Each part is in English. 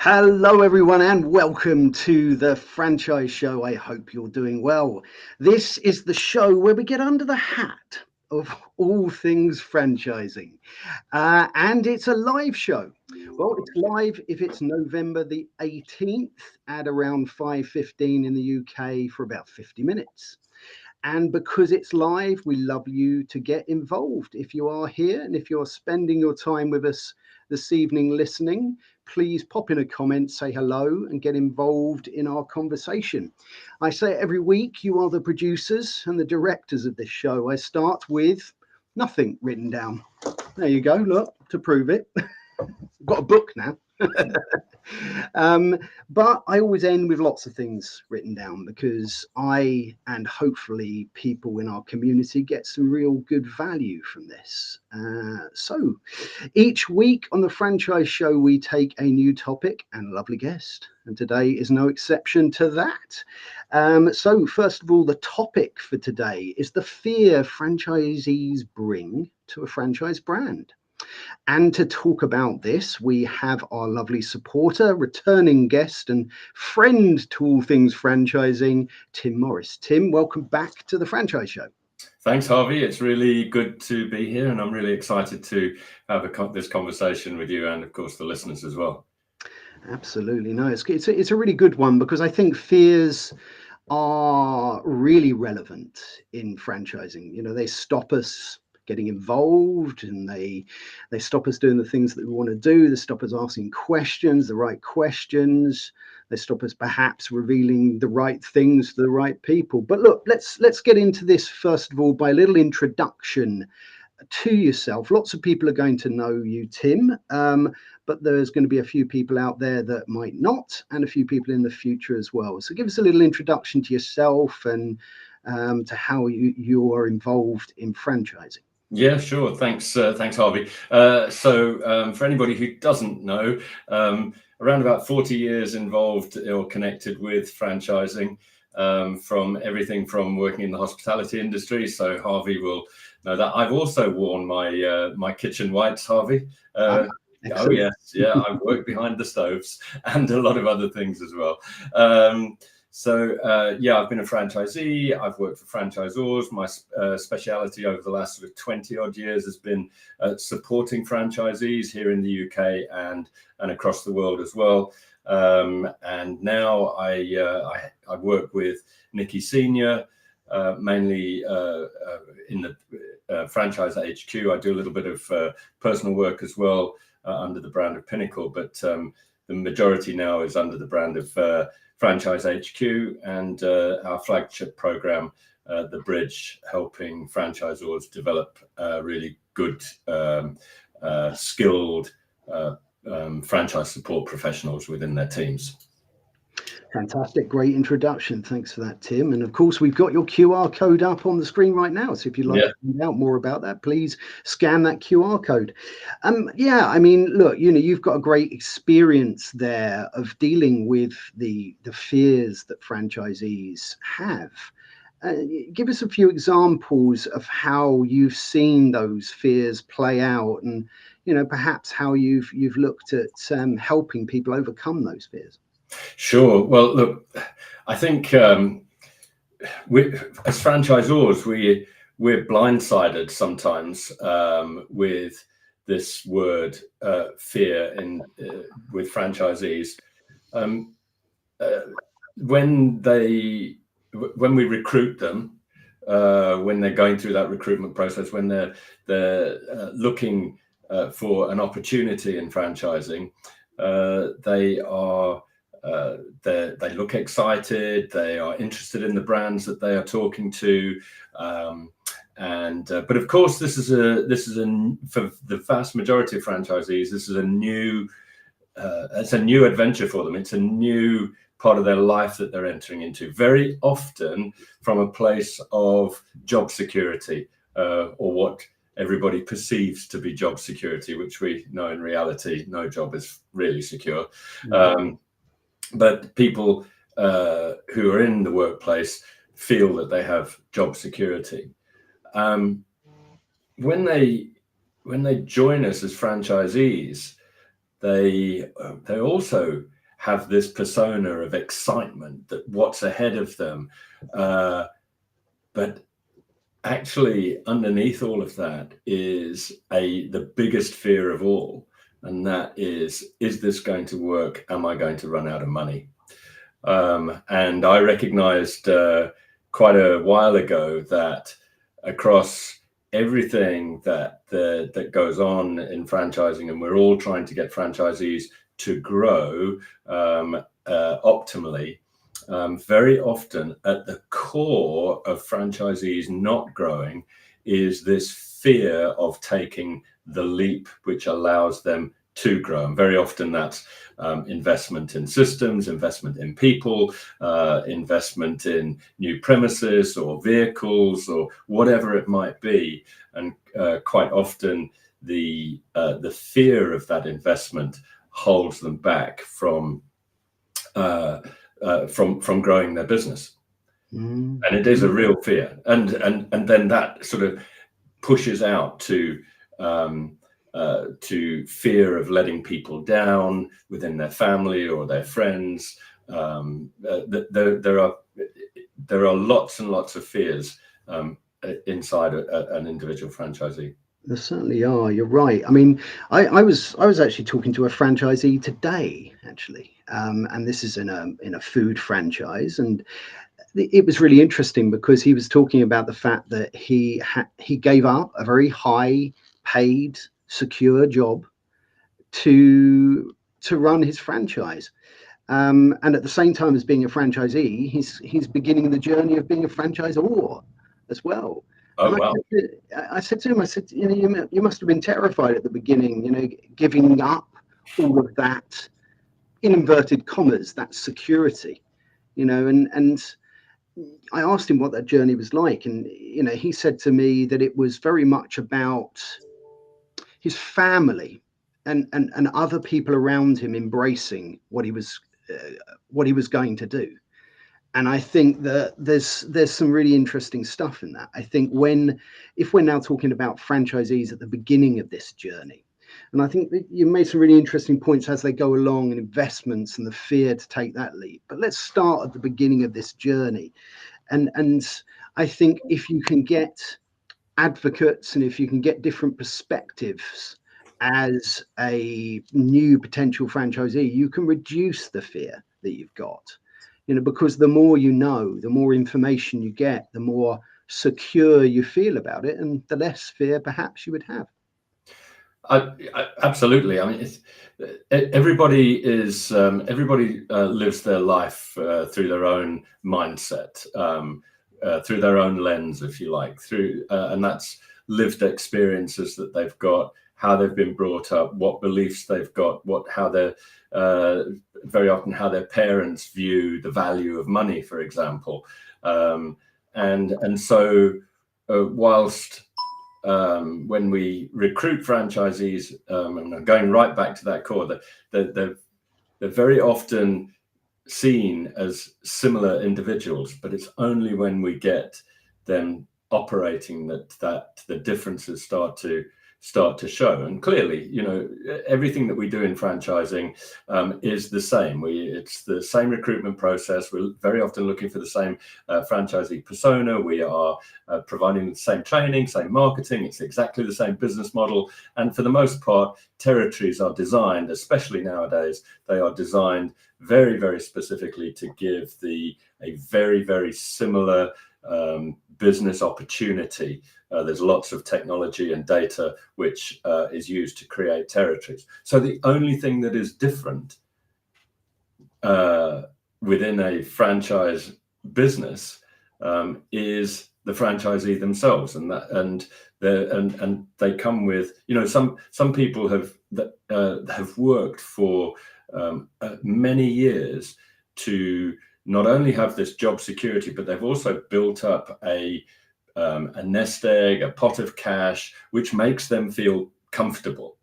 Hello, everyone, and welcome to the Franchise Show. I hope you're doing well. This is the show where we get under the hat of all things franchising, and it's a live show. Well, it's live if it's November the 18th at around 5:15 in the UK for about 50 minutes. And because it's live, we love you to get involved. If you are here and if you're spending your time with us this evening listening, please pop in a comment, say hello, and get involved in our conversation. I say it every week, you are the producers and the directors of this show. I start with nothing written down. There you go, look, to prove it. I've got a book now. But I always end with lots of things written down because I and hopefully people in our community get some real good value from this. So each week on the Franchise Show, we take a new topic and a lovely guest. And today is no exception to that. So first of all, the topic for today is the fear franchisees bring to a franchise brand. And to talk about this, we have our lovely supporter, returning guest and friend to all things franchising, Tim Morris. Tim, welcome back to the Franchise Show. Thanks, Harvey. It's really good to be here, and I'm really excited to have this conversation with you and, of course, the listeners as well. Absolutely. No, it's a really good one because I think fears are really relevant in franchising. You know, they stop us getting involved, and they stop us doing the things that we want to do. They stop us asking questions, the right questions. They stop us perhaps revealing the right things to the right people. But look, let's get into this first of all by a little introduction to yourself. Lots of people are going to know you, Tim, but there's going to be a few people out there that might not, and a few people in the future as well. So give us a little introduction to yourself and to how you are involved in franchising. Yeah, sure. Thanks, Harvey. So for anybody who doesn't know, around about 40 years involved or connected with franchising, from everything from working in the hospitality industry. So Harvey will know that. I've also worn my kitchen whites, Harvey. Oh yes, yeah. I've worked behind the stoves and a lot of other things as well. Yeah, I've been a franchisee. I've worked for franchisors. My speciality over the last sort of 20 odd years has been supporting franchisees here in the UK and across the world as well. And now I work with Nikki Senior, mainly in the franchise HQ. I do a little bit of personal work as well under the brand of Pinnacle, but the majority now is under the brand of Franchise HQ and our flagship program, The Bridge, helping franchisors develop really good, skilled franchise support professionals within their teams. Fantastic. Great introduction. Thanks for that, Tim. And of course, we've got your QR code up on the screen right now. So if you'd like to find out more about that, please scan that QR code. Yeah, I mean, look, you know, you've got a great experience there of dealing with the fears that franchisees have. Give us a few examples of how you've seen those fears play out and, you know, perhaps how you've looked at helping people overcome those fears. Sure. Well, look, I think as franchisors, we're blindsided sometimes with this word fear with franchisees. When we recruit them, when they're going through that recruitment process, when they're looking for an opportunity in franchising, they look excited. They are interested in the brands that they are talking to, but of course, this is for the vast majority of franchisees. This is it's a new adventure for them. It's a new part of their life that they're entering into. Very often from a place of job security, or what everybody perceives to be job security, which we know in reality, no job is really secure. Mm-hmm. But people who are in the workplace feel that they have job security. When they join us as franchisees, they also have this persona of excitement, that what's ahead of them. But actually, underneath all of that is the biggest fear of all, and that is this going to work? Am I going to run out of money? And I recognized quite a while ago that across everything that goes on in franchising, and we're all trying to get franchisees to grow optimally, very often at the core of franchisees not growing is this fear of taking the leap which allows them to grow. And very often that's investment in systems, investment in people, investment in new premises or vehicles or whatever it might be. And quite often the fear of that investment holds them back from growing their business. And it is a real fear, and then that sort of pushes out to fear of letting people down within their family or their friends. There are lots and lots of fears inside an individual franchisee. There certainly are. You're right. I mean, I was actually talking to a franchisee today, actually, and this is in a food franchise, and it was really interesting because he was talking about the fact that he gave up a very high paid, secure job to run his franchise. And at the same time as being a franchisee, he's beginning the journey of being a franchisor as well. Oh, wow. I said to him, you must have been terrified at the beginning, giving up all of that, in inverted commas, that security, and I asked him what that journey was like. And, he said to me that it was very much about his family and other people around him embracing what he was going to do. And I think that there's some really interesting stuff in that. I think if we're now talking about franchisees at the beginning of this journey, and I think that you made some really interesting points as they go along, and investments and the fear to take that leap. But let's start at the beginning of this journey. And I think if you can get advocates and if you can get different perspectives as a new potential franchisee, you can reduce the fear that you've got. Because the more you know, the more information you get, the more secure you feel about it, and the less fear perhaps you would have. Absolutely. I mean, everybody lives their life through their own mindset, through their own lens, if you like, and that's lived experiences that they've got, how they've been brought up, what beliefs they've got, how they're very often how their parents view the value of money, for example, and so whilst when we recruit franchisees, and I'm going right back to that core, they're very often seen as similar individuals, but it's only when we get them operating that the differences start to show. And clearly, everything that we do in franchising is the same. It's the same recruitment process. We're very often looking for the same franchisee persona. We are providing the same training, same marketing. It's exactly the same business model. And for the most part, territories are designed, especially nowadays, they are designed very, very specifically to give a very, very similar business opportunity. There's lots of technology and data which is used to create territories. So the only thing that is different within a franchise business is the franchisee themselves, and they come with, some people have worked for many years to not only have this job security, but they've also built up a nest egg, a pot of cash, which makes them feel comfortable.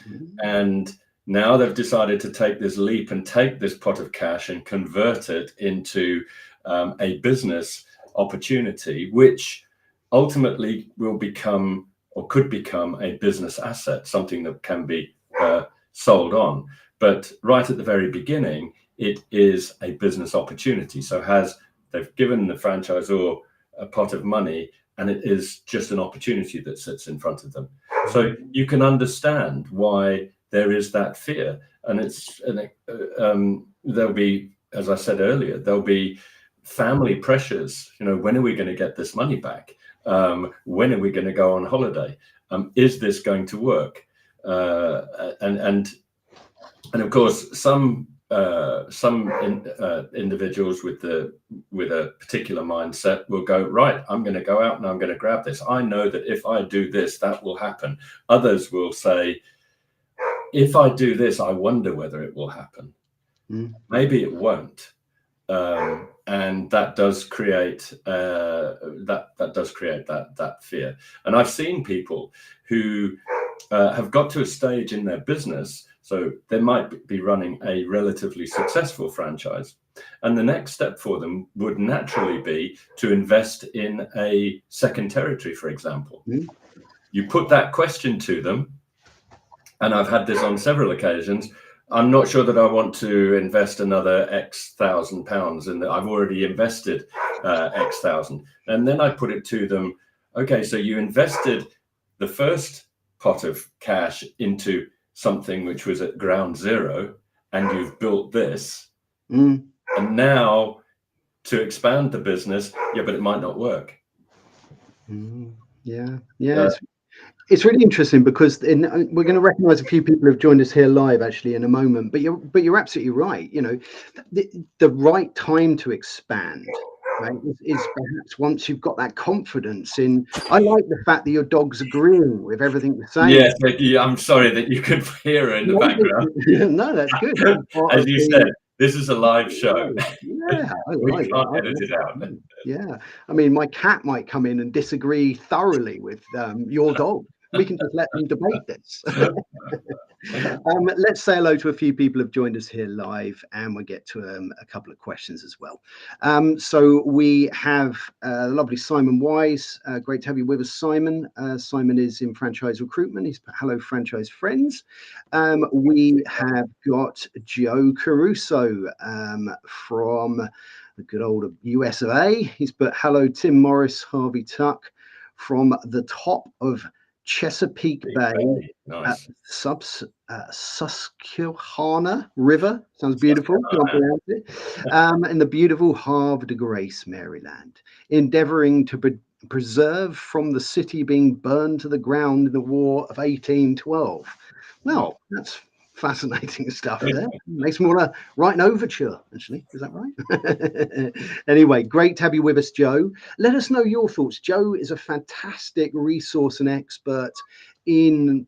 Mm-hmm. And now they've decided to take this leap and take this pot of cash and convert it into a business opportunity, which ultimately will become or could become a business asset, something that can be sold on. But right at the very beginning, it is a business opportunity. So they've given the franchisor a pot of money, and it is just an opportunity that sits in front of them. So you can understand why there is that fear, and there'll be, as I said earlier, there'll be family pressures. When are we going to get this money back? When are we going to go on holiday? Is this going to work? And of course, some individuals with a particular mindset will go, right, I'm going to go out and I'm going to grab this. I know that if I do this, that will happen. Others will say, if I do this, I wonder whether it will happen. Maybe it won't. And that does create that fear. And I've seen people who have got to a stage in their business, so they might be running a relatively successful franchise, and the next step for them would naturally be to invest in a second territory, for example. You put that question to them, and I've had this on several occasions. I'm not sure that I want to invest another X thousand pounds, and I've already invested X thousand. And then I put it to them, okay, so you invested the first pot of cash into something which was at ground zero, and you've built this. And now to expand the business, but it might not work. It's really interesting because we're going to recognize a few people who've joined us here live actually in a moment, but you're absolutely right. The right time to expand, right, is perhaps once you've got that confidence in. I like the fact that your dog's agreeing with everything you're saying. Yes, I'm sorry that you could hear her in the background. No, that's good. As you said, this is a live show. Yeah, we can't edit it out. Yeah, I mean, my cat might come in and disagree thoroughly with your dog. We can just let them debate this. Let's say hello to a few people who've joined us here live, and we'll get to a couple of questions as well. So we have lovely Simon Wise. Great to have you with us, Simon. Simon is in franchise recruitment. He's put hello, franchise friends. We have got Joe Caruso from the good old US of A. He's put hello, Tim Morris, Harvey Tuck from the top of Chesapeake Bay, nice. Susquehanna River. Sounds beautiful. Can't pronounce it. In the beautiful Havre de Grace, Maryland, endeavoring to preserve from the city being burned to the ground in the War of 1812. Well, that's fascinating stuff there. Makes me want to write an overture, actually. Is that right? Anyway, great to have you with us, Joe. Let us know your thoughts. Joe is a fantastic resource and expert in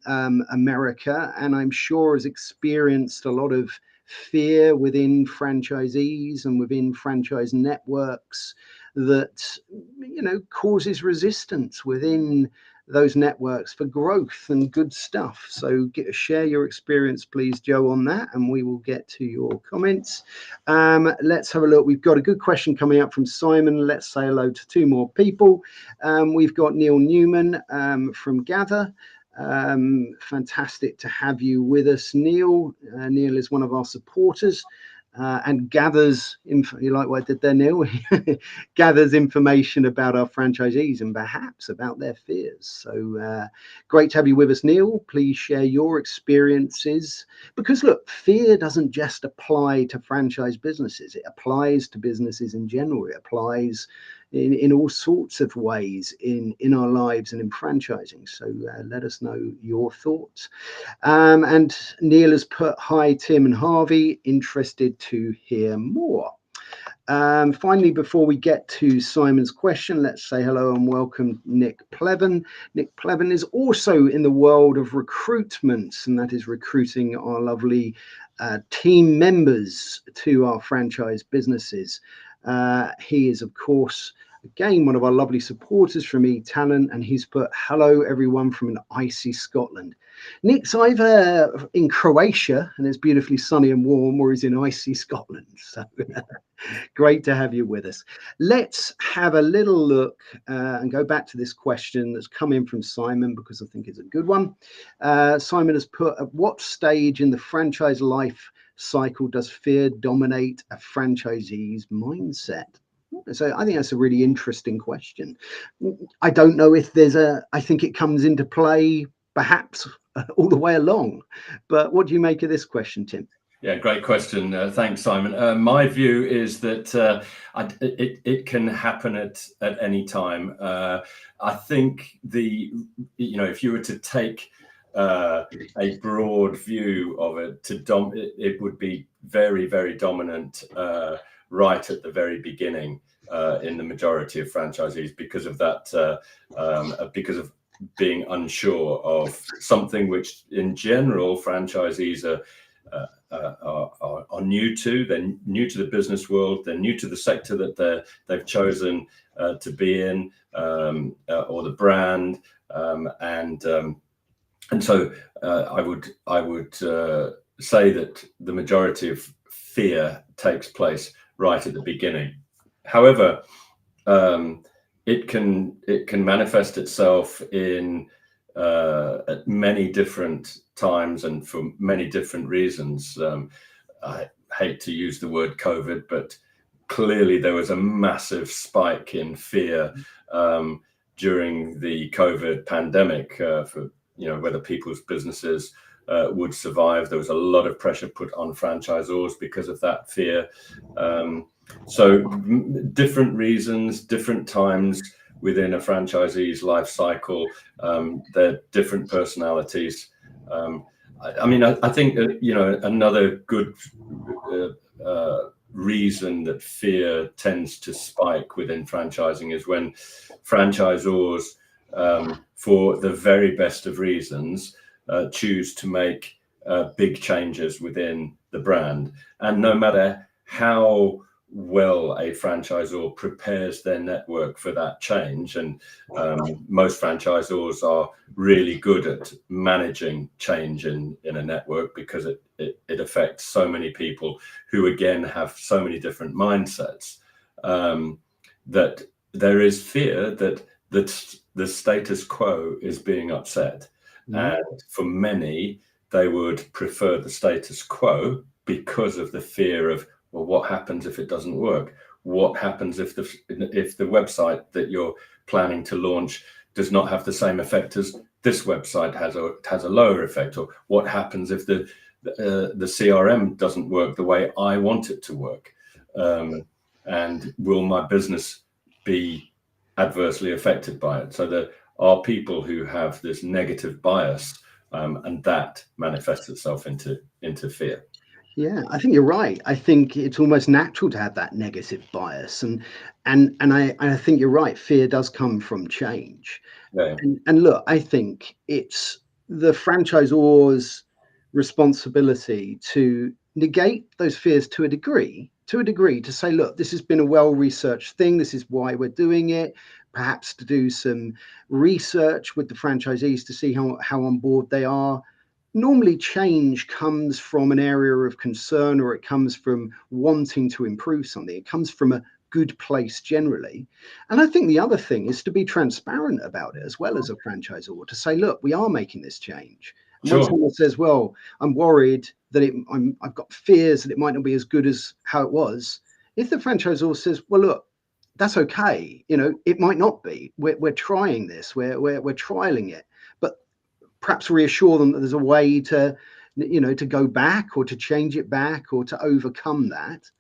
America, and I'm sure has experienced a lot of fear within franchisees and within franchise networks that, causes resistance within those networks for growth and good stuff. So share your experience, please, Joe, on that, and we will get to your comments. Let's have a look. We've got a good question coming up from Simon. Let's say hello to two more people. We've got Neil Newman from Gather. Fantastic to have you with us, Neil. Neil is one of our supporters. And gathers, you like what I did there, Neil? Gathers information about our franchisees and perhaps about their fears. So great to have you with us, Neil. Please share your experiences, because look, fear doesn't just apply to franchise businesses. It applies to businesses in general. It applies in all sorts of ways in our lives and in franchising. So let us know your thoughts. And Neil has put, hi, Tim and Harvey, interested to hear more. Finally, before we get to Simon's question, let's say hello and welcome Nick Pleven. Nick Pleven is also in the world of recruitment, and that is recruiting our lovely team members to our franchise businesses. He is, of course, again, one of our lovely supporters from eTalent, and he's put, hello everyone from an icy Scotland. Nick's either in Croatia and it's beautifully sunny and warm, or he's in icy Scotland. So great to have you with us. Let's have a little look and go back to this question that's come in from Simon, because I think it's a good one. Simon has put, at what stage in the franchise life cycle does fear dominate a franchisee's mindset? So I think that's a really interesting question. I don't know if I think it comes into play perhaps all the way along, but what do you make of this question, Tim? Yeah, great question. Thanks, Simon. My view is that it can happen at any time. I think if you were to take a broad view of it, it would be very, very dominant right at the very beginning in the majority of franchisees, because of that, because of being unsure of something which, in general, franchisees are new to. They're new to the business world. They're new to the sector that they've chosen to be in, or the brand, and so I would say that the majority of fear takes place right at the beginning. However, it can manifest itself in at many different times and for many different reasons. I hate to use the word COVID, but clearly there was a massive spike in fear during the COVID pandemic for whether people's businesses would survive. There was a lot of pressure put on franchisors because of that fear. So different reasons, different times within a franchisee's life cycle, they're different personalities. I think another good reason that fear tends to spike within franchising is when franchisors, for the very best of reasons, choose to make big changes within the brand. And no matter how well a franchisor prepares their network for that change, and most franchisors are really good at managing change in a network, because it affects so many people who again have so many different mindsets, that there is fear that the status quo is being upset. And for many, they would prefer the status quo because of the fear of, well, what happens if it doesn't work? What happens if the website that you're planning to launch does not have the same effect as this website has a lower effect? Or what happens if the CRM doesn't work the way I want it to work? And will my business be adversely affected by it? So there are people who have this negative bias, and that manifests itself into fear. Yeah, I think you're right. I think it's almost natural to have that negative bias, and I think you're right. Fear does come from change. Yeah. And look, I think it's the franchisor's responsibility to negate those fears to a degree, to say, look, this has been a well-researched thing. This is why we're doing it. Perhaps to do some research with the franchisees to see how on board they are. Normally change comes from an area of concern, or it comes from wanting to improve something. It comes from a good place generally. And I think the other thing is to be transparent about it as well as a franchisor, to say, look, we are making this change. And when someone says, well, I'm worried that I've got fears that it might not be as good as how it was. If the franchisor says, well, look, that's okay. It might not be. We're trying this. We're trialing it. But perhaps reassure them that there's a way to go back, or to change it back, or to overcome that.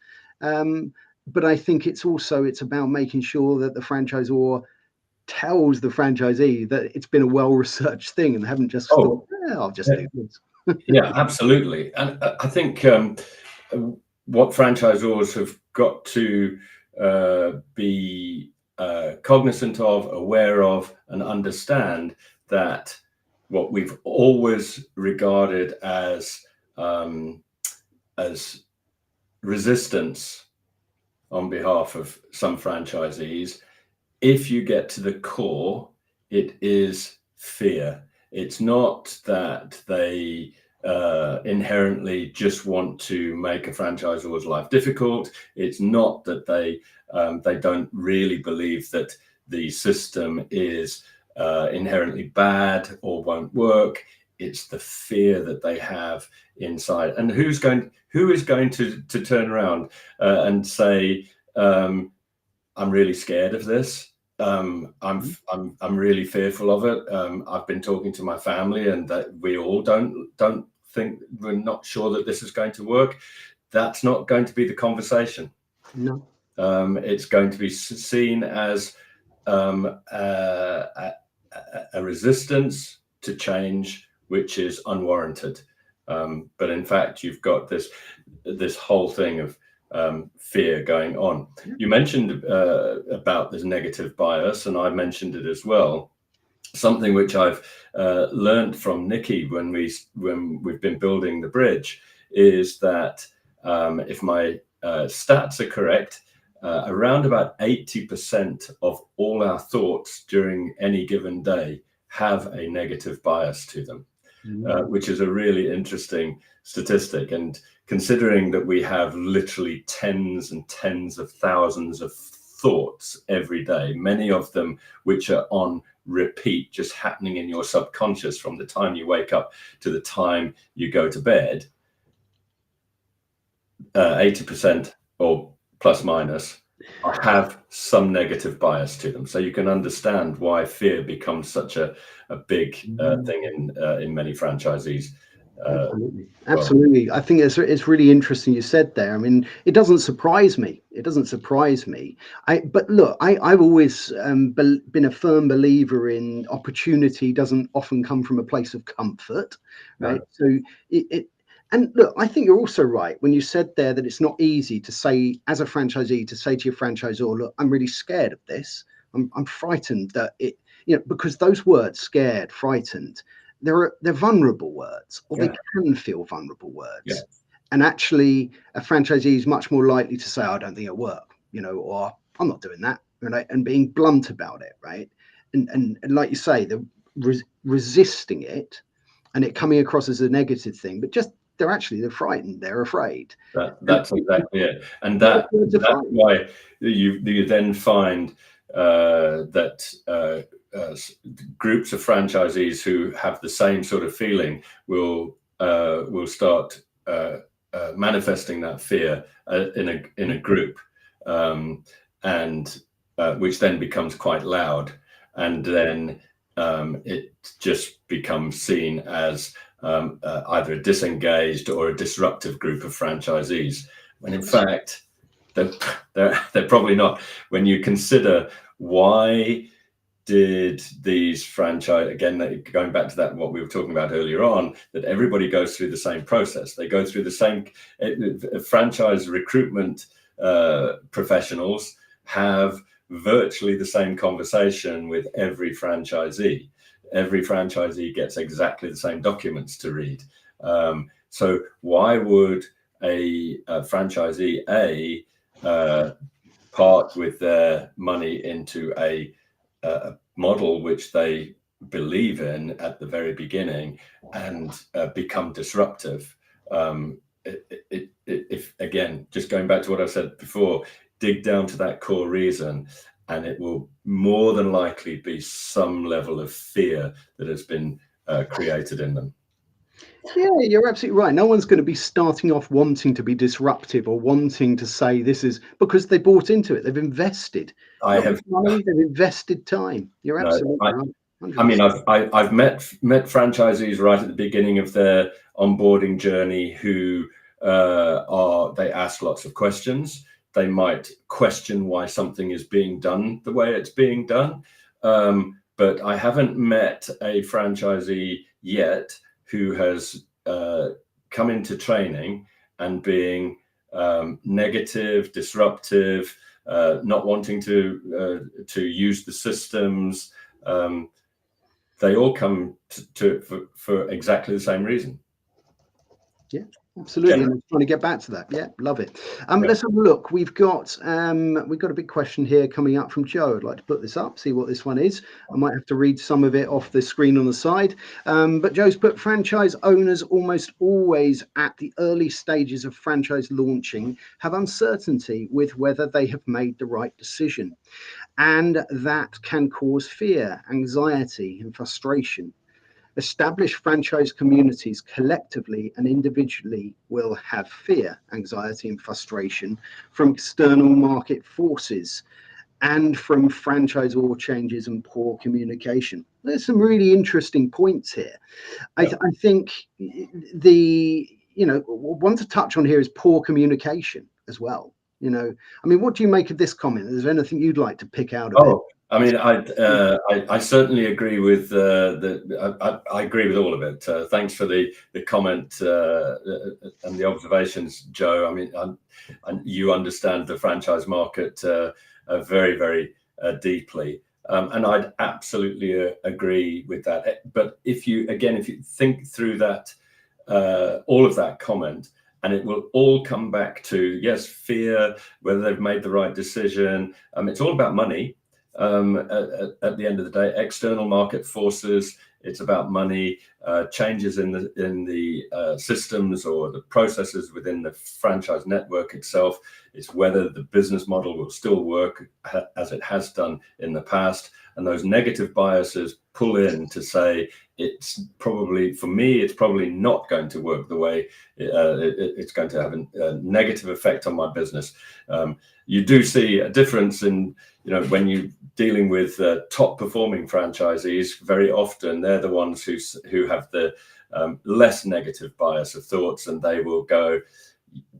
But I think it's about making sure that the franchisor tells the franchisee that it's been a well-researched thing, and they haven't just thought, I'll just do this. Yeah, absolutely. And I think what franchisors have got to be cognizant of, aware of, and understand that what we've always regarded as resistance on behalf of some franchisees if you get to the core, it is fear. It's not that they inherently just want to make a franchisor's life difficult. It's not that they don't really believe that the system is inherently bad or won't work. It's the fear that they have inside. And who is going to turn around and say, I'm really scared of this. I'm really fearful of it. I've been talking to my family, and that we all don't think, we're not sure that this is going to work. That's not going to be the conversation. No. It's going to be seen as a resistance to change, which is unwarranted. But in fact, you've got this whole thing of fear going on. You mentioned about this negative bias, and I mentioned it as well. Something which I've learned from Nikki when we've been building the bridge is that if my stats are correct, around about 80% of all our thoughts during any given day have a negative bias to them, which is a really interesting statistic. And considering that we have literally tens and tens of thousands of thoughts every day, many of them which are on repeat, just happening in your subconscious from the time you wake up to the time you go to bed, 80% or plus minus have some negative bias to them. So you can understand why fear becomes such a big thing in many franchisees. Absolutely. I think it's really interesting you said there. I mean, it doesn't surprise me. But look, I've always been a firm believer in opportunity doesn't often come from a place of comfort, right? No. So and look, I think you're also right when you said there that it's not easy to say, as a franchisee, to say to your franchisor, look, I'm really scared of this. I'm frightened that it, because those words, scared, frightened, they're vulnerable words, or they can feel vulnerable words. And actually, a franchisee is much more likely to say, I don't think it'll work, or I'm not doing that, right? And being blunt about it, right? And like you say, the resisting it and it coming across as a negative thing, but just they're frightened, they're afraid. That's exactly it. And that's why you then find that groups of franchisees who have the same sort of feeling will start manifesting that fear in a group, and which then becomes quite loud, and then it just becomes seen as either a disengaged or a disruptive group of franchisees, when in fact they're probably not. When you consider why did these franchise, again, going back to that, what we were talking about earlier on, that everybody goes through the same process. They go through the same franchise recruitment. Professionals have virtually the same conversation with every franchisee. Every franchisee gets exactly the same documents to read. So why would a franchisee part with their money into a model which they believe in at the very beginning and become disruptive? If again, just going back to what I said before, dig down to that core reason, and it will more than likely be some level of fear that has been created in them. Yeah, you're absolutely right. No one's going to be starting off wanting to be disruptive or wanting to say this is because they bought into it. They've invested. They've invested time. You're absolutely right. 100%. I mean, I've met franchisees right at the beginning of their onboarding journey who they ask lots of questions. They might question why something is being done the way it's being done. But I haven't met a franchisee yet who has come into training and being negative, disruptive, not wanting to use the systems. They all come for exactly the same reason. Yeah, Absolutely, and I'm trying to get back to that. Yeah, love it. Let's have a look. We've got a big question here coming up from Joe. I'd like to put this up, see what this one is. I might have to read some of it off the screen on the side. But Joe's put, franchise owners almost always at the early stages of franchise launching have uncertainty with whether they have made the right decision, and that can cause fear, anxiety, and frustration. Established franchise communities collectively and individually will have fear, anxiety, and frustration from external market forces and from franchisor changes and poor communication. There's some really interesting points here. I think one to touch on here is poor communication as well. I mean, what do you make of this comment? Is there anything you'd like to pick out of it? I mean, I certainly agree with I agree with all of it. Thanks for the comment and the observations, Joe. I mean, you understand the franchise market very, very deeply, and I'd absolutely agree with that. But if you think through that, all of that comment, and it will all come back to, yes, fear, whether they've made the right decision. It's all about money. At the end of the day, external market forces, it's about money, changes in the systems or the processes within the franchise network itself. It's whether the business model will still work as it has done in the past. And those negative biases pull in to say, it's probably not going to work the way it's going to have a negative effect on my business. You do see a difference in, when you're dealing with top performing franchisees, very often they're the ones who have the less negative bias of thoughts, and they will go,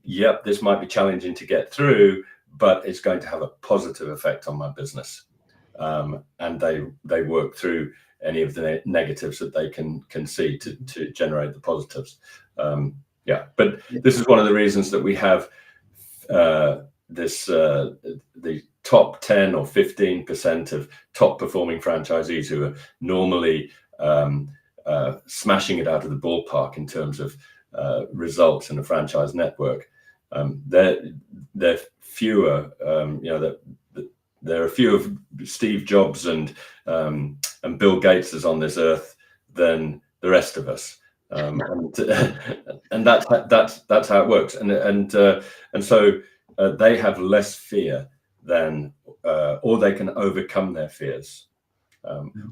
yep, this might be challenging to get through, but it's going to have a positive effect on my business. And they work through any of the negatives that they can see to generate the positives. But this is one of the reasons that we have the top 10 or 15% of top performing franchisees who are normally smashing it out of the ballpark in terms of results in a franchise network. They're fewer, there are fewer of Steve Jobs and Bill Gateses on this earth than the rest of us, and that's how it works. And so they have less fear than, or they can overcome their fears,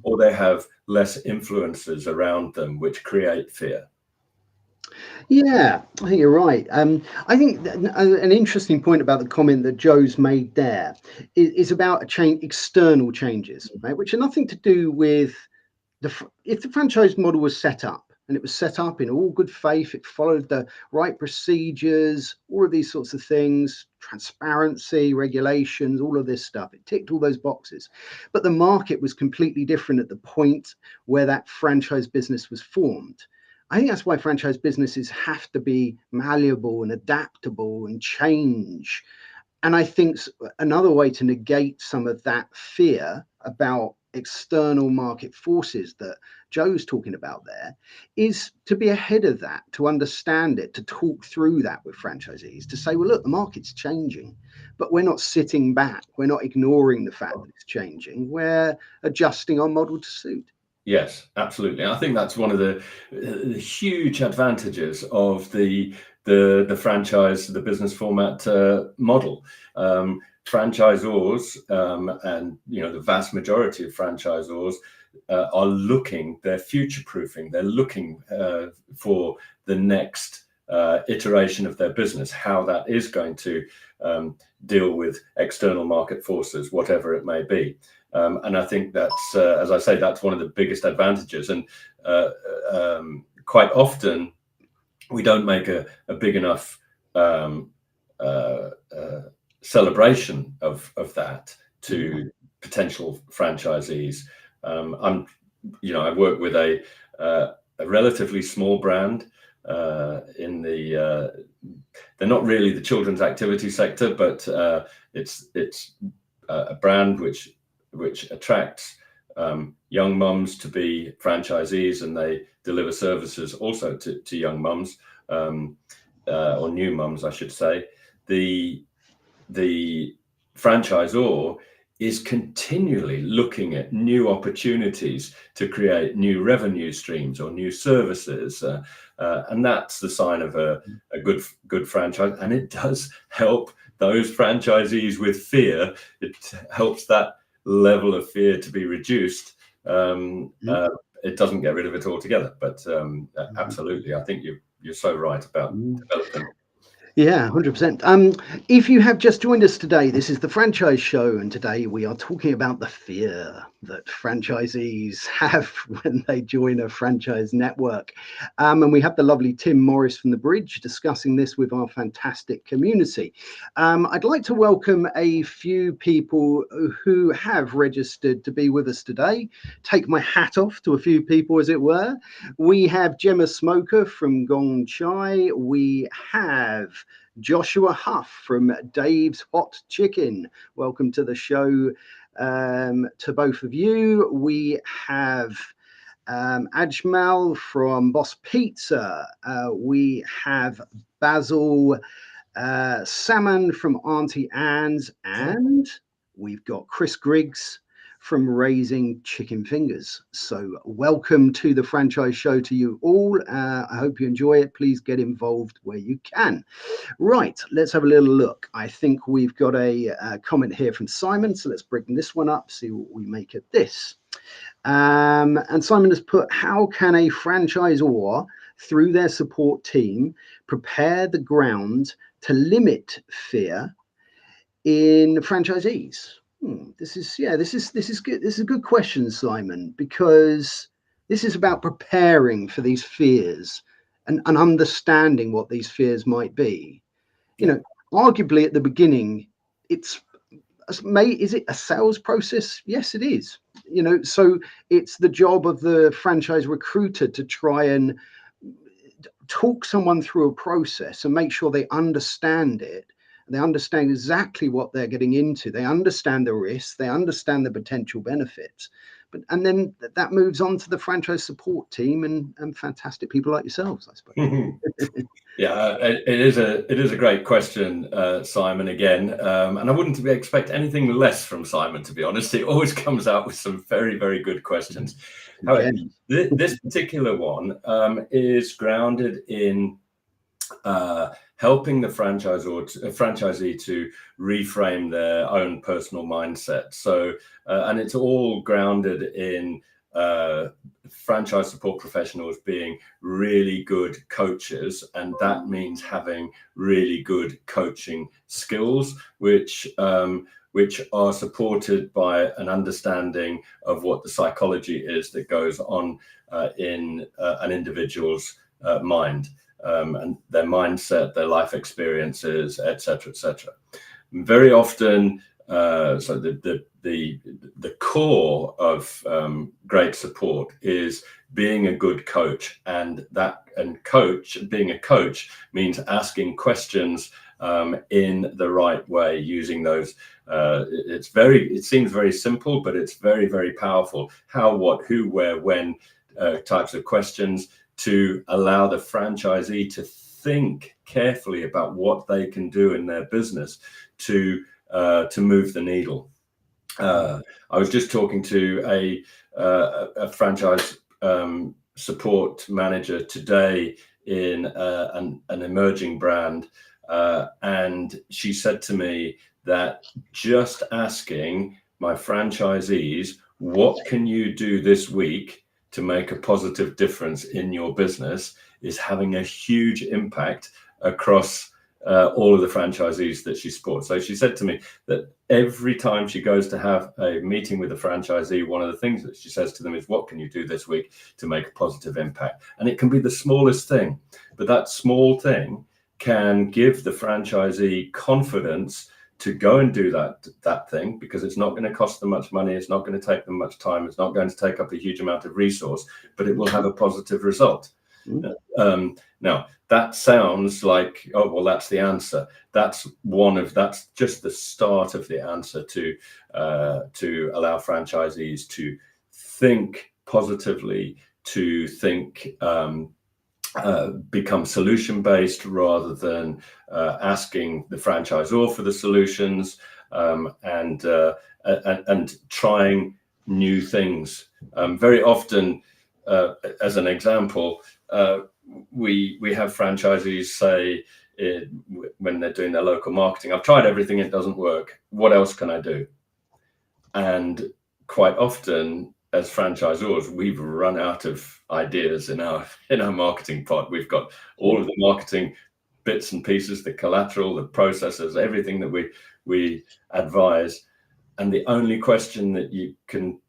or they have less influences around them which create fear. Yeah, I think you're right. I think an interesting point about the comment that Joe's made there is about external changes, right? Which are nothing to do with if the franchise model was set up and it was set up in all good faith, it followed the right procedures, all of these sorts of things, transparency, regulations, all of this stuff. It ticked all those boxes. But the market was completely different at the point where that franchise business was formed. I think that's why franchise businesses have to be malleable and adaptable and change. And I think another way to negate some of that fear about external market forces that Joe's talking about there is to be ahead of that, to understand it, to talk through that with franchisees, to say, well, look, the market's changing, but we're not sitting back. We're not ignoring the fact that it's changing. We're adjusting our model to suit. Yes, absolutely. I think that's one of the huge advantages of the franchise, the business format model. Franchisors, and the vast majority of franchisors are looking, they're future-proofing, they're looking for the next iteration of their business, how that is going to deal with external market forces, whatever it may be. And I think that's, as I say, that's one of the biggest advantages. And quite often, we don't make a big enough celebration of that to potential franchisees. I work with a relatively small brand in the they're not really the children's activity sector, but it's a brand which attracts young mums to be franchisees, and they deliver services also to young mums. or new mums, I should say, the franchisor is continually looking at new opportunities to create new revenue streams or new services, and that's the sign of a good franchise. And it does help those franchisees with fear. It helps that level of fear to be reduced. It doesn't get rid of it altogether, but absolutely, I think you're so right about developing. Yeah, 100%. If you have just joined us today, this is the Franchise Show, and today we are talking about the fear that franchisees have when they join a franchise network. And we have the lovely Tim Morris from The Bridge discussing this with our fantastic community. I'd like to welcome a few people who have registered to be with us today. Take my hat off to a few people, as it were. We have Gemma Smoker from Gong Chai. We have Joshua Huff from Dave's Hot Chicken. Welcome to the show to both of you. We have Ajmal from Boss Pizza. We have Basil Salmon from Auntie Anne's, and we've got Chris Griggs from Raising Chicken Fingers. So welcome to the Franchise Show to you all. I hope you enjoy it. Please get involved where you can. Right, let's have a little look. I think we've got a comment here from Simon. So let's bring this one up, see what we make of this. And Simon has put, how can a franchisor, through their support team, prepare the ground to limit fear in franchisees? This is good. This is a good question, Simon, because this is about preparing for these fears and understanding what these fears might be. You know, arguably at the beginning, is it a sales process? Yes, it is. You know, so it's the job of the franchise recruiter to try and talk someone through a process and make sure they understand it. They understand exactly what they're getting into. They understand the risks. They understand the potential benefits. And then that moves on to the franchise support team and fantastic people like yourselves, I suppose. Yeah, it is a great question, Simon, again. And I wouldn't expect anything less from Simon, to be honest. He always comes out with some very, very good questions. However, this particular one is grounded in helping the franchisee to reframe their own personal mindset. So, and it's all grounded in franchise support professionals being really good coaches, and that means having really good coaching skills, which are supported by an understanding of what the psychology is that goes on in an individual's mind. And their mindset, their life experiences, etc., etc. Very often, so the core of great support is being a good coach, and being a coach means asking questions in the right way, using those. It seems very simple, but it's very, very powerful. How, what, who, where, when types of questions, to allow the franchisee to think carefully about what they can do in their business to move the needle. I was just talking to a franchise support manager today in an emerging brand, and she said to me that just asking my franchisees, what can you do this week to make a positive difference in your business, is having a huge impact across all of the franchisees that she supports. So she said to me that every time she goes to have a meeting with a franchisee, one of the things that she says to them is, what can you do this week to make a positive impact? And it can be the smallest thing, but that small thing can give the franchisee confidence to go and do that thing, because it's not going to cost them much money, it's not going to take them much time, it's not going to take up a huge amount of resource, but it will have a positive result. Now that sounds like, oh well, that's the answer. That's just the start of the answer to allow franchisees to think positively, to think become solution-based rather than asking the franchisor for the solutions, and trying new things. Very often, as an example, we have franchisees say when they're doing their local marketing, I've tried everything, it doesn't work. What else can I do? And quite often, as franchisors, we've run out of ideas in our marketing pot. We've got all of the marketing bits and pieces, the collateral, the processes, everything that we advise. And the only question that you can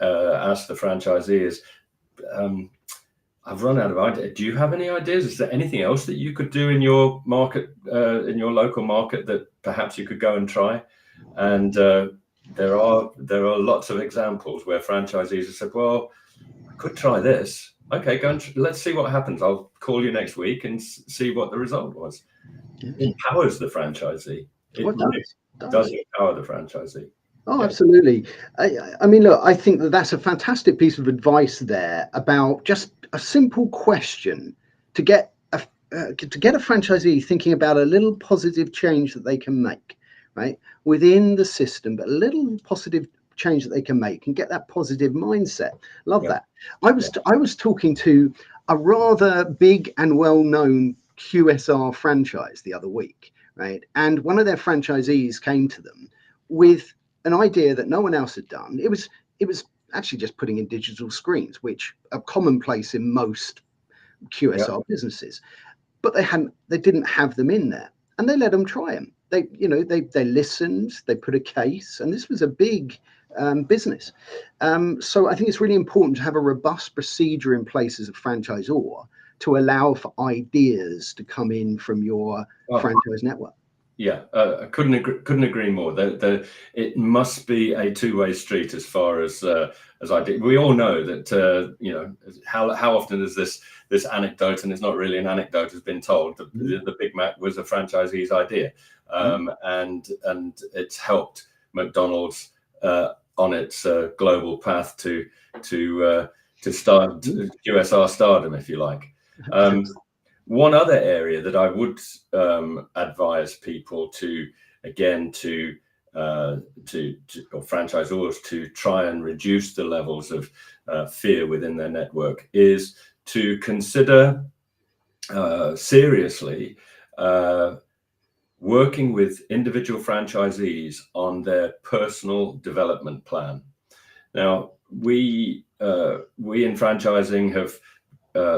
ask the franchisee is, I've run out of ideas. Do you have any ideas? Is there anything else that you could do in your market, in your local market, that perhaps you could go and try? And there are lots of examples where franchisees have said, well, I could try this. Okay, go and let's see what happens. I'll call you next week and see what the result was. Yeah. It empowers the franchisee. It does empower the franchisee. Oh, absolutely. I mean, look, I think that's a fantastic piece of advice there about just a simple question to get a franchisee thinking about a little positive change that they can make, right, within the system, but a little positive change that they can make and get that positive mindset. Love that. I was talking to a rather big and well-known QSR franchise the other week, right, and one of their franchisees came to them with an idea that no one else had done. It was actually just putting in digital screens, which are commonplace in most QSR businesses, but they didn't have them in there, and they let them try them. They listened, they put a case, and this was a big business. So I think it's really important to have a robust procedure in place as a franchisor to allow for ideas to come in from your franchise network. Yeah, I couldn't agree more. It must be a two-way street as far as idea. We all know that how often is this anecdote, and it's not really an anecdote, has been told. The Big Mac was a franchisee's idea, and it's helped McDonald's on its global path to start QSR stardom, if you like. One other area that I would advise people or franchisors to try and reduce the levels of fear within their network is to consider seriously working with individual franchisees on their personal development plan. Now, we in franchising have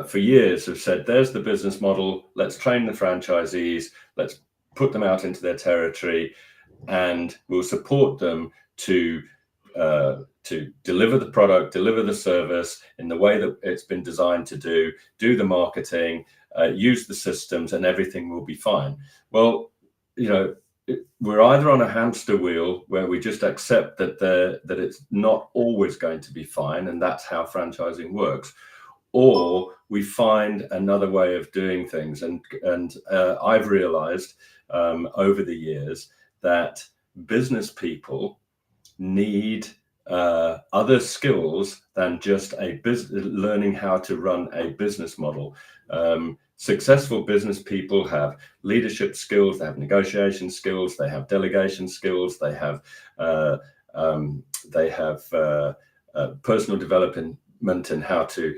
for years have said, there's the business model, let's train the franchisees, let's put them out into their territory, and we'll support them to deliver the product, deliver the service in the way that it's been designed to do the marketing, use the systems, and everything will be fine. Well, we're either on a hamster wheel where we just accept that it's not always going to be fine, and that's how franchising works, or we find another way of doing things. And I've realized over the years that business people need other skills than just learning how to run a business model. Successful business people have leadership skills, they have negotiation skills, they have delegation skills, they have personal development and how to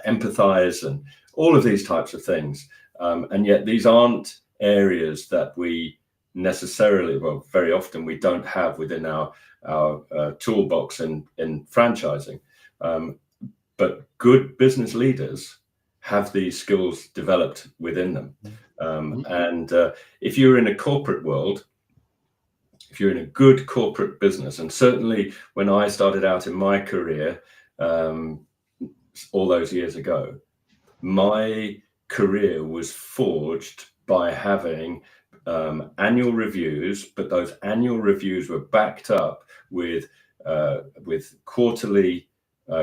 empathize, and all of these types of things. And yet these aren't areas that we necessarily, well, very often we don't have within our toolbox in franchising. But good business leaders have these skills developed within them. And if you're in a corporate world, if you're in a good corporate business, and certainly when I started out in my career, all those years ago, my career was forged by having annual reviews, but those annual reviews were backed up with quarterly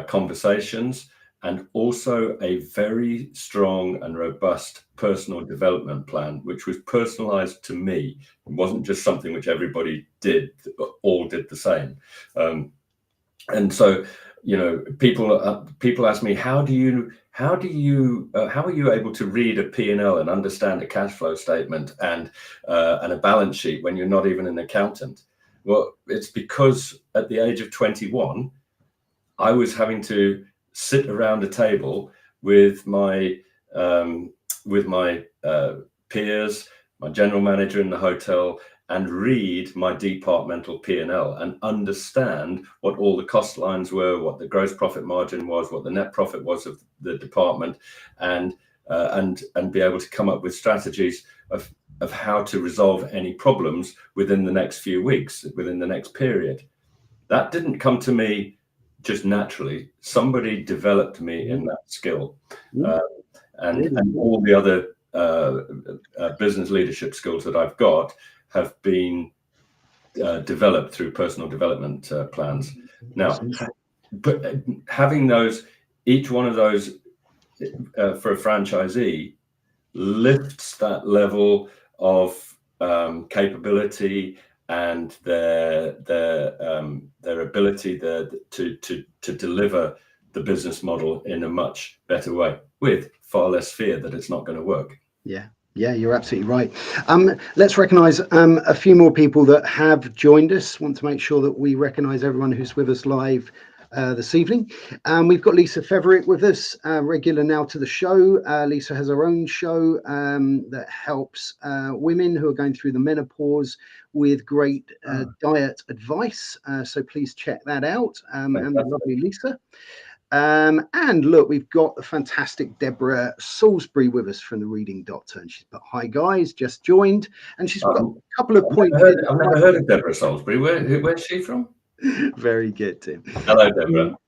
conversations, and also a very strong and robust personal development plan, which was personalized to me. It wasn't just something which everybody all did the same. And so people ask me, how are you able to read a P&L and understand a cash flow statement and a balance sheet when you're not even an accountant? Well, it's because at the age of 21, I was having to sit around a table with my peers, my general manager in the hotel, and read my departmental P&L and understand what all the cost lines were, what the gross profit margin was, what the net profit was of the department, and be able to come up with strategies of how to resolve any problems within the next few weeks, within the next period. That didn't come to me just naturally. Somebody developed me in that skill, and all the other business leadership skills that I've got have been developed through personal development plans. Now, but having each one of those for a franchisee lifts that level of capability and their ability to deliver the business model in a much better way, with far less fear that it's not going to work. Yeah, you're absolutely right. Let's recognise a few more people that have joined us. Want to make sure that we recognise everyone who's with us live this evening. We've got Lisa Feverick with us, regular now to the show. Lisa has her own show that helps women who are going through the menopause with great diet advice. So please check that out. And the lovely Lisa. And look, we've got the fantastic Deborah Salisbury with us from the Reading Doctor, and she's put, "Hi guys, just joined," and she's got a couple of points. I've never heard of Deborah Salisbury. Where's she from? Very good, Tim. Hello, Deborah.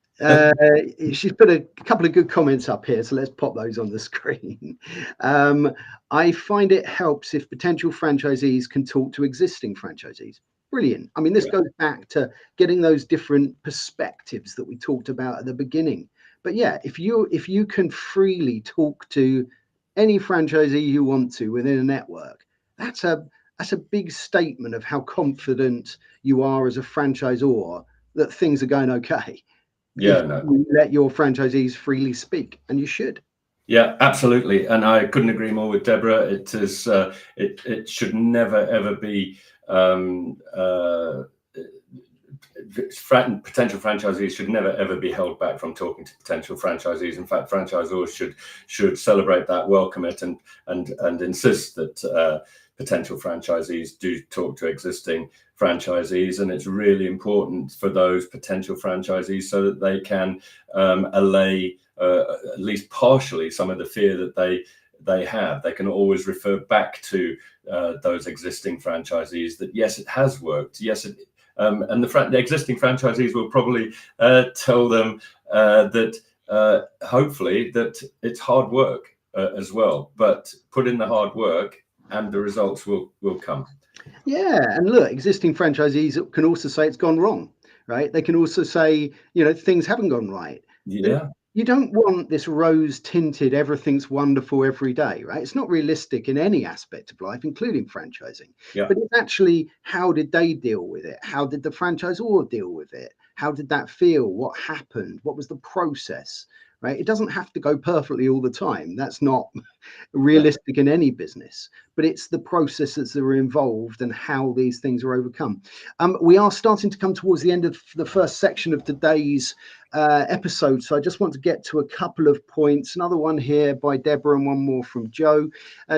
She's put a couple of good comments up here, so let's pop those on the screen. I find it helps if potential franchisees can talk to existing franchisees. Brilliant. I mean, this goes back to getting those different perspectives that we talked about at the beginning. But yeah, if you can freely talk to any franchisee you want to within a network, that's a big statement of how confident you are as a franchisor that things are going okay. Yeah, you let your franchisees freely speak, and you should. Yeah, absolutely, and I couldn't agree more with Deborah. It is it should never ever be potential franchisees should never ever be held back from talking to potential franchisees. In fact, franchisors should celebrate that, welcome it, and insist that potential franchisees do talk to existing franchisees. And it's really important for those potential franchisees so that they can allay at least partially some of the fear that they have. They can always refer back to those existing franchisees that yes, it has worked. Yes, and the existing franchisees will probably tell them that hopefully that it's hard work as well. But put in the hard work, and the results will come. Yeah, and look, existing franchisees can also say it's gone wrong, right? They can also say, things haven't gone right. Yeah. You don't want this rose-tinted, everything's wonderful every day, right? It's not realistic in any aspect of life, including franchising. Yeah. But it's actually, how did they deal with it? How did the franchisor deal with it? How did that feel? What happened? What was the process, right? It doesn't have to go perfectly all the time. That's not realistic in any business, but it's the processes that are involved and how these things are overcome. We are starting to come towards the end of the first section of today's episode, so I just want to get to a couple of points. Another one here by Deborah and one more from Joe.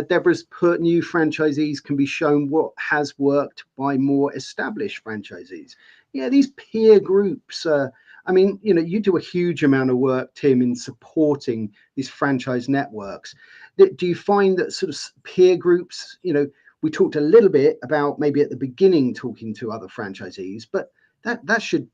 Deborah's put, new franchisees can be shown what has worked by more established franchisees. Yeah, these peer groups, I mean, you do a huge amount of work, Tim, in supporting these franchise networks. Do you find that sort of peer groups, we talked a little bit about maybe at the beginning talking to other franchisees, but that should,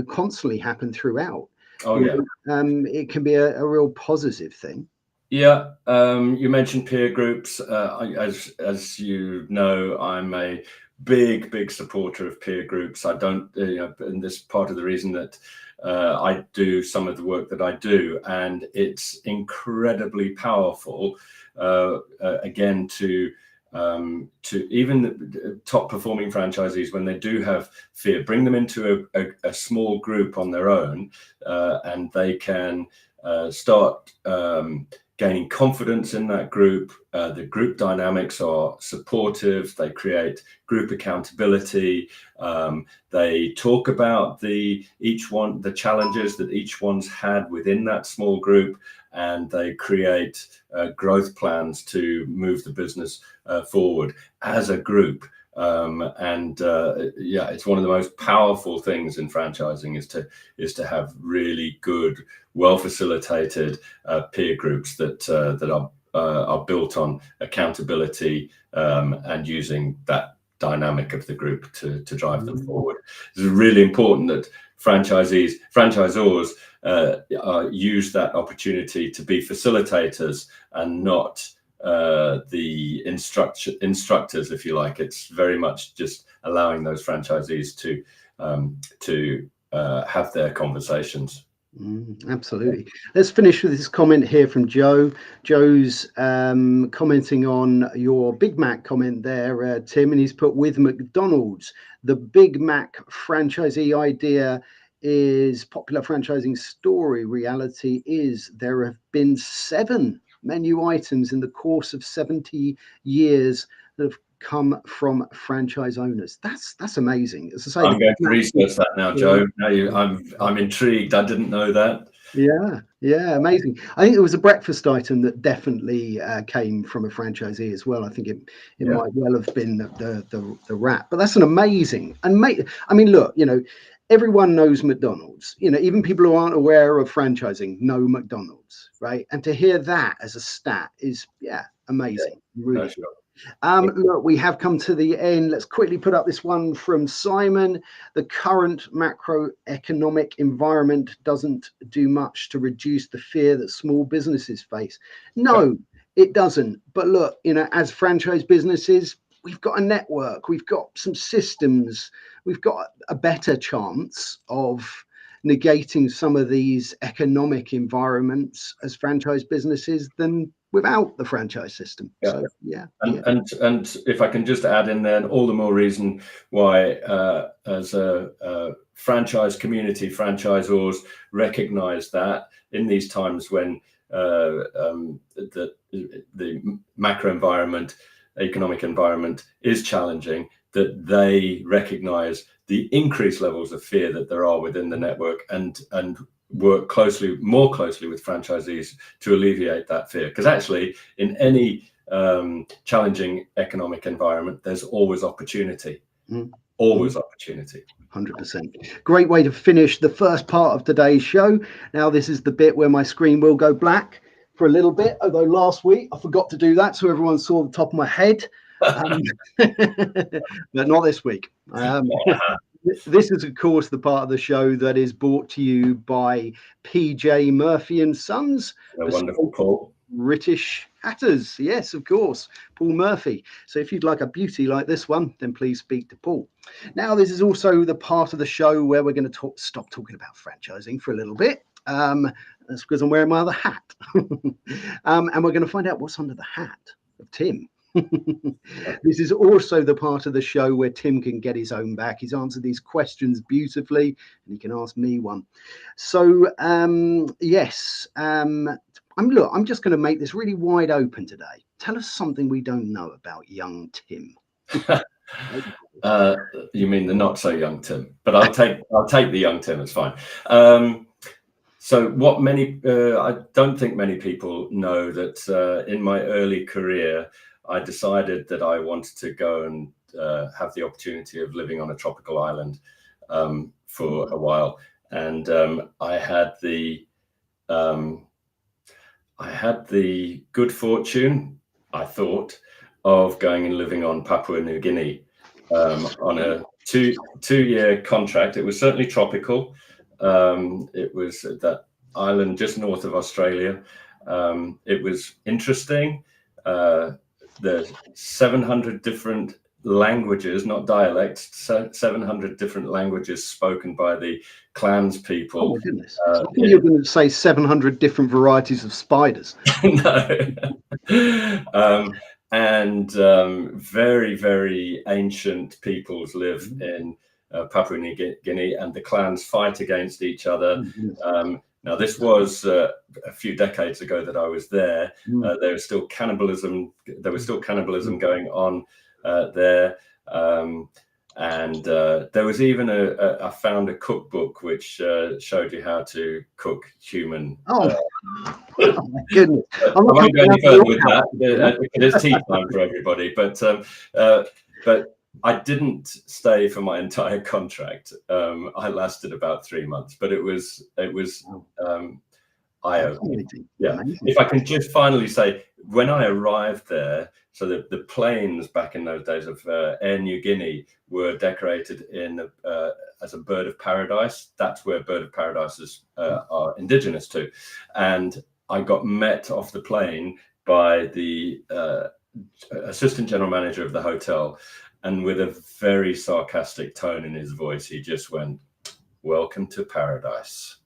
constantly happen throughout. Oh, yeah. It can be a real positive thing. Yeah. You mentioned peer groups. As you know, I'm a big supporter of peer groups. I don't, and this is part of the reason that I do some of the work that I do, and it's incredibly powerful again to to even the top performing franchisees, when they do have fear, bring them into a small group on their own, and they can start gaining confidence in that group. The group dynamics are supportive. They create group accountability. They talk about the challenges that each one's had within that small group, and they create growth plans to move the business forward as a group. It's one of the most powerful things in franchising is to have really good, well facilitated peer groups that are built on accountability and using that dynamic of the group to drive them forward. It's really important that franchisors use that opportunity to be facilitators and not the instructors, if you like. It's very much just allowing those franchisees to have their conversations. Absolutely. Let's finish with this comment here from Joe. Joe's commenting on your Big Mac comment there, Tim, and he's put, with McDonald's, the Big Mac franchisee idea is popular franchising story. Reality is there have been 7 menu items in the course of 70 years that have come from franchise owners. That's amazing. As I say, I'm going to research that now, Joe. Now I'm intrigued. I didn't know that. Yeah, amazing. I think it was a breakfast item that definitely came from a franchisee as well. I think it might well have been the wrap, but that's an amazing. And I mean, look, everyone knows McDonald's. Even people who aren't aware of franchising know McDonald's, right? And to hear that as a stat is amazing. Really. Sure. Look, we have come to the end. Let's quickly put up this one from Simon. The current macroeconomic environment doesn't do much to reduce the fear that small businesses face. No, it doesn't. But look, as franchise businesses, we've got a network, we've got some systems, we've got a better chance of negating some of these economic environments as franchise businesses than without the franchise system. So and if I can just add in there, all the more reason why as a franchise community, franchisors recognize that in these times when the macro environment, economic environment is challenging, that they recognize the increased levels of fear that there are within the network and work more closely with franchisees to alleviate that fear. Because actually, in any challenging economic environment, there's always opportunity. Always opportunity. 100%. Great way to finish the first part of today's show. Now, this is the bit where my screen will go black for a little bit, although last week I forgot to do that, so everyone saw the top of my head. But not this week. This is, of course, the part of the show that is brought to you by PJ Murphy and Sons. A wonderful Paul. British hatters. Yes, of course, Paul Murphy. So if you'd like a beauty like this one, then please speak to Paul. Now, this is also the part of the show where we're going to stop talking about franchising for a little bit. That's because I'm wearing my other hat. And we're going to find out what's under the hat of Tim. This is also the part of the show where Tim can get his own back. He's answered these questions beautifully, and he can ask me one. So, yes, I'm just going to make this really wide open today. Tell us something we don't know about young Tim. You mean the not so young Tim? But I'll take the young Tim. It's fine. So what I don't think many people know that in my early career, I decided that I wanted to go and have the opportunity of living on a tropical island for a while, and I had the good fortune, I thought, of going and living on Papua New Guinea on a two-year contract. It was certainly tropical. It was that island just north of Australia. It was interesting. There's 700 different languages, not dialects, 700 different languages spoken by the clans people. Oh my goodness. I think you're going to say 700 different varieties of spiders. No. and very, very ancient peoples live in Papua New Guinea, and the clans fight against each other. Now, this was a few decades ago that I was there. There was still cannibalism. There was still cannibalism going on there, and there was even I found a cookbook which showed you how to cook human. Oh my goodness! I won't go any further with that. It's tea time for everybody, but I didn't stay for my entire contract. I lasted about 3 months, but it was eye-opening. Yeah. Amazing. If I can just finally say, when I arrived there, so the planes back in those days of Air New Guinea were decorated in as a bird of paradise. That's where bird of paradises are indigenous to, and I got met off the plane by the assistant general manager of the hotel, and with a very sarcastic tone in his voice, he just went, "Welcome to paradise."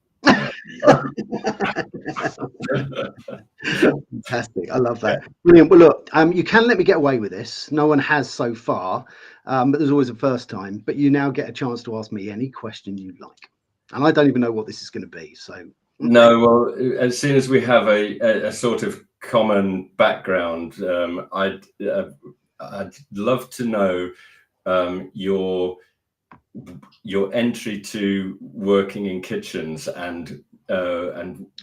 Fantastic. I love that. Brilliant. Well, look, you can let me get away with this. No one has so far, but there's always a first time. But you now get a chance to ask me any question you'd like. And I don't even know what this is going to be. So no, well, as soon as we have a sort of common background, I'd love to know your entry to working in kitchens and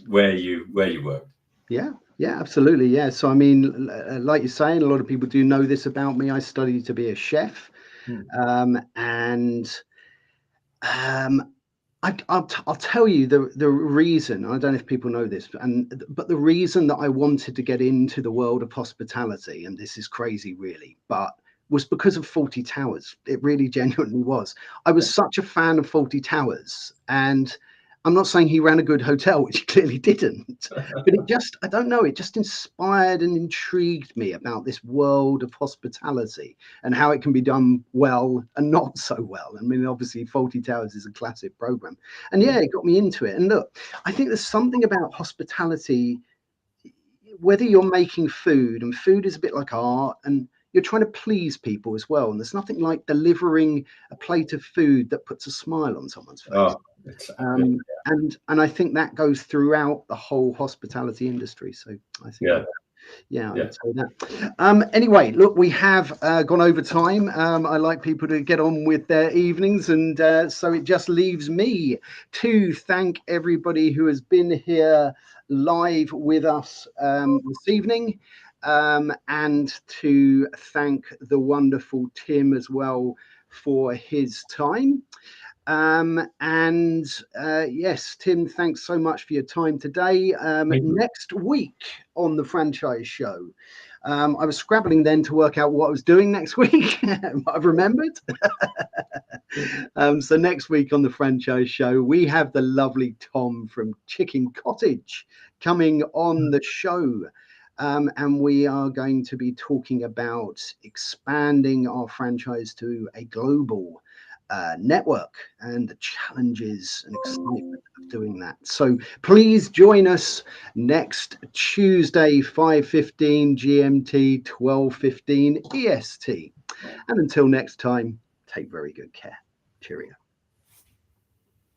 where you worked. Yeah, absolutely. Yeah. So, I mean, like you're saying, a lot of people do know this about me. I studied to be a chef. I'll tell you the reason. I don't know if people know this, but the reason that I wanted to get into the world of hospitality, and this is crazy really, but was because of Fawlty Towers. It really genuinely was. I was such a fan of Fawlty Towers, and I'm not saying he ran a good hotel, which he clearly didn't, but I don't know, it just inspired and intrigued me about this world of hospitality and how it can be done well and not so well. I mean, obviously Fawlty Towers is a classic program, and yeah, it got me into it. And look, I think there's something about hospitality, whether you're making food, and food is a bit like art, and you're trying to please people as well. And there's nothing like delivering a plate of food that puts a smile on someone's face. And I think that goes throughout the whole hospitality industry. So I think I would say that. Anyway, look, we have gone over time. I like people to get on with their evenings, and so it just leaves me to thank everybody who has been here live with us this evening, and to thank the wonderful Tim as well for his time. Yes, Tim, thanks so much for your time today. Next week on the Franchise Show, I was scrabbling then to work out what I was doing next week, but I've remembered. So next week on the Franchise Show, we have the lovely Tom from Chicken Cottage coming on the show. And we are going to be talking about expanding our franchise to a global network and the challenges and excitement of doing that. So please join us next Tuesday, 5:15 GMT, 12:15 EST. And until next time, take very good care. Cheerio.